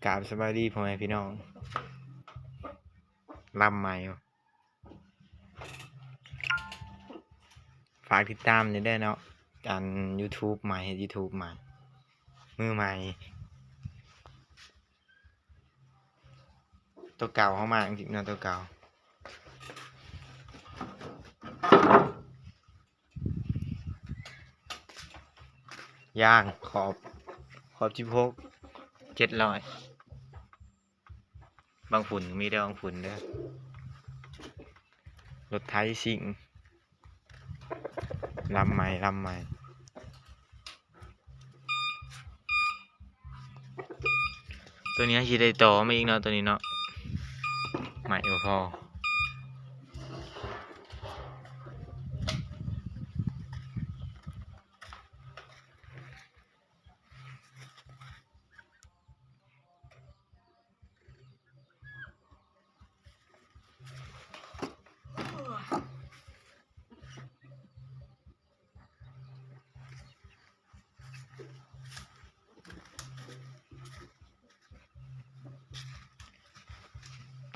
กราบสบายดีพ่อแม่พี่น้องลำใหม่ฝากติดตามนี่ได้เนาะการ YouTube ใหม่ YouTube ใหม่มือใหม่ตัวเก่าเข้ามาจริงๆนะตัวเก่าย่างขอบ16 700บางฝุ่นมีได้บางฝุ่นเด้อรถไถซิ่งลำใหม่ตัวนี้ชีได้ต่อมาอีกเนาะตัวนี้เนาะใหม่พอ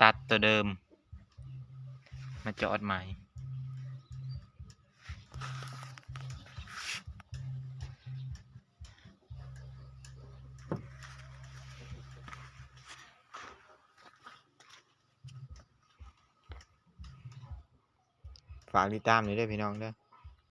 ตัดตัวเดิมมาจอดใหม่ฝากติดตามหน่อยด้วยพี่น้องเด้อ